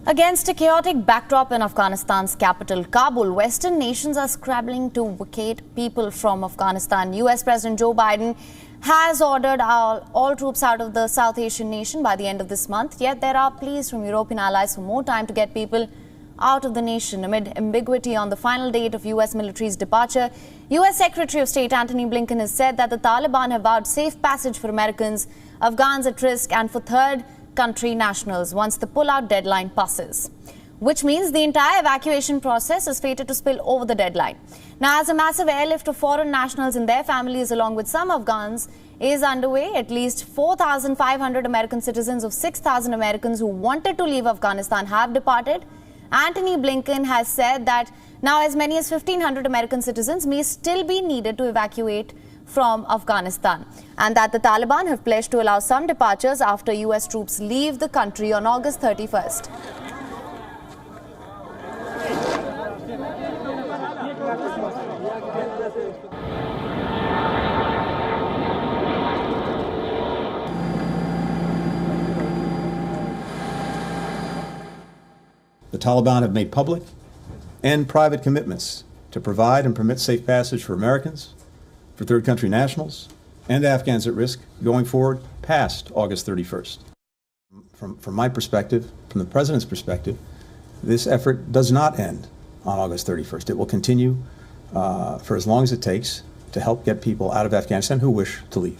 Against a chaotic backdrop in Afghanistan's capital, Kabul, Western nations are scrambling to vacate people from Afghanistan. US President Joe Biden has ordered all troops out of the South Asian nation by the end of this month. Yet there are pleas from European allies for more time to get people out of the nation. Amid ambiguity on the final date of US military's departure, US Secretary of State Antony Blinken has said that the Taliban have vowed safe passage for Americans, Afghans at risk, and for third country nationals once the pull-out deadline passes, which means the entire evacuation process is fated to spill over the deadline. Now, as a massive airlift of foreign nationals and their families along with some Afghans is underway, at least 4,500 American citizens of 6,000 Americans who wanted to leave Afghanistan have departed. Antony Blinken has said that now as many as 1,500 American citizens may still be needed to evacuate from Afghanistan, and that the Taliban have pledged to allow some departures after US troops leave the country on August 31st. The Taliban have made public and private commitments to provide and permit safe passage for Americans, for third country nationals, and Afghans at risk going forward past August 31st. From my perspective, from the President's perspective, this effort does not end on August 31st. It will continue for as long as it takes to help get people out of Afghanistan who wish to leave.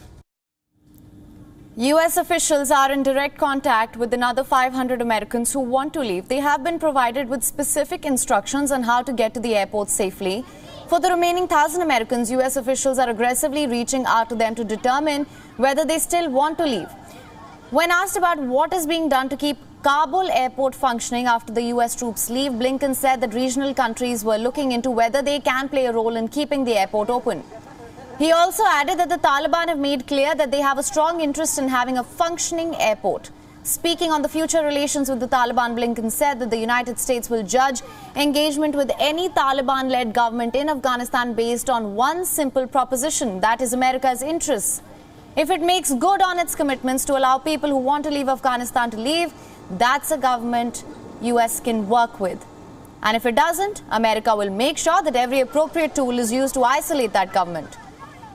US officials are in direct contact with another 500 Americans who want to leave. They have been provided with specific instructions on how to get to the airport safely. For the remaining 1,000 Americans, US officials are aggressively reaching out to them to determine whether they still want to leave. When asked about what is being done to keep Kabul airport functioning after the US troops leave, Blinken said that regional countries were looking into whether they can play a role in keeping the airport open. He also added that the Taliban have made clear that they have a strong interest in having a functioning airport. Speaking on the future relations with the Taliban, Blinken said that the United States will judge engagement with any Taliban-led government in Afghanistan based on one simple proposition, that is America's interests. If it makes good on its commitments to allow people who want to leave Afghanistan to leave, that's a government US can work with. And if it doesn't, America will make sure that every appropriate tool is used to isolate that government.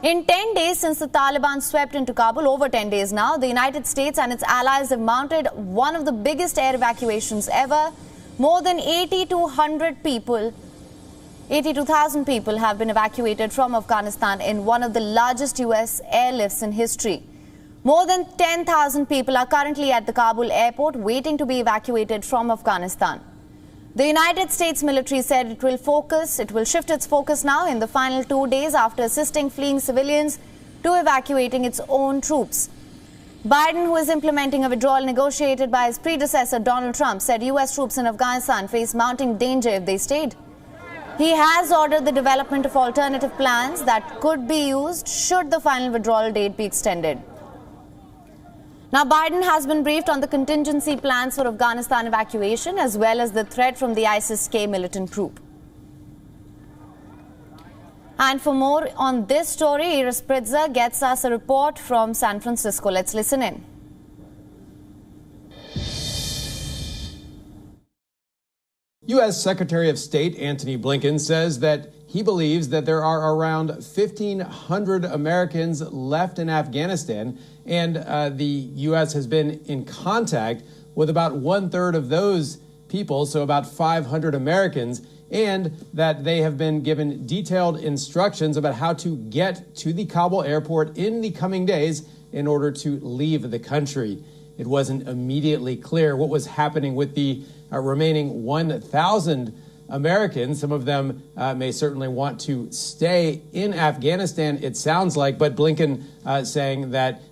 In 10 days since the Taliban swept into Kabul, over 10 days now, the United States and its allies have mounted one of the biggest air evacuations ever. More than 82,000 people have been evacuated from Afghanistan in one of the largest US airlifts in history. More than 10,000 people are currently at the Kabul airport waiting to be evacuated from Afghanistan. The United States military said it will shift its focus now in the final 2 days after assisting fleeing civilians to evacuating its own troops. Biden, who is implementing a withdrawal negotiated by his predecessor Donald Trump, said US troops in Afghanistan face mounting danger if they stayed. He has ordered the development of alternative plans that could be used should the final withdrawal date be extended. Now, Biden has been briefed on the contingency plans for Afghanistan evacuation as well as the threat from the ISIS-K militant group. And for more on this story, Iris Pritzer gets us a report from San Francisco. Let's listen in. U.S. Secretary of State Antony Blinken says that he believes that there are around 1,500 Americans left in Afghanistan, and the U.S. has been in contact with about 1/3 of those people, so about 500 Americans, and that they have been given detailed instructions about how to get to the Kabul airport in the coming days in order to leave the country. It wasn't immediately clear what was happening with the remaining 1,000 Americans. Some of them may certainly want to stay in Afghanistan, it sounds like, but Blinken saying that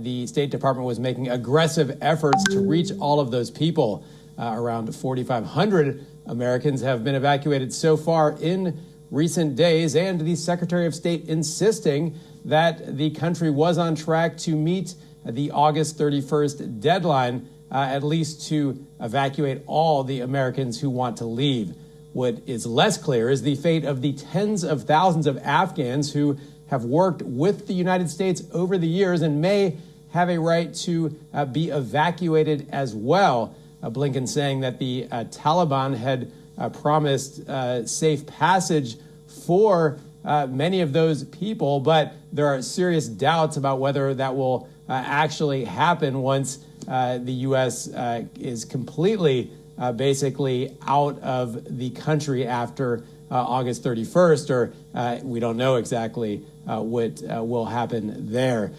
the State Department was making aggressive efforts to reach all of those people. Around 4,500 Americans have been evacuated so far in recent days, and the Secretary of State insisting that the country was on track to meet the August 31st deadline, at least to evacuate all the Americans who want to leave. What is less clear is the fate of the tens of thousands of Afghans who have worked with the United States over the years and may have a right to be evacuated as well. Blinken saying that the Taliban had promised safe passage for many of those people, but there are serious doubts about whether that will actually happen once the U.S. Is completely basically out of the country after August 31st, or we don't know exactly what will happen there.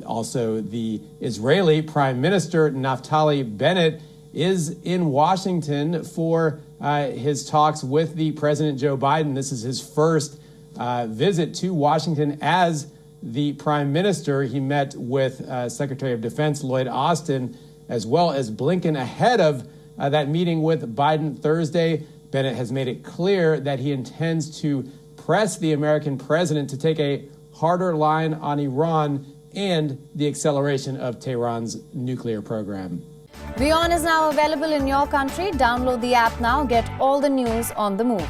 Also, the Israeli Prime Minister Naftali Bennett is in Washington for his talks with the President Joe Biden. This is his first visit to Washington as the Prime Minister. He met with Secretary of Defense Lloyd Austin as well as Blinken ahead of that meeting with Biden Thursday. Bennett has made it clear that he intends to press the American president to take a harder line on Iran and the acceleration of Tehran's nuclear program. WION is now available in your country. Download the app now. Get all the news on the move.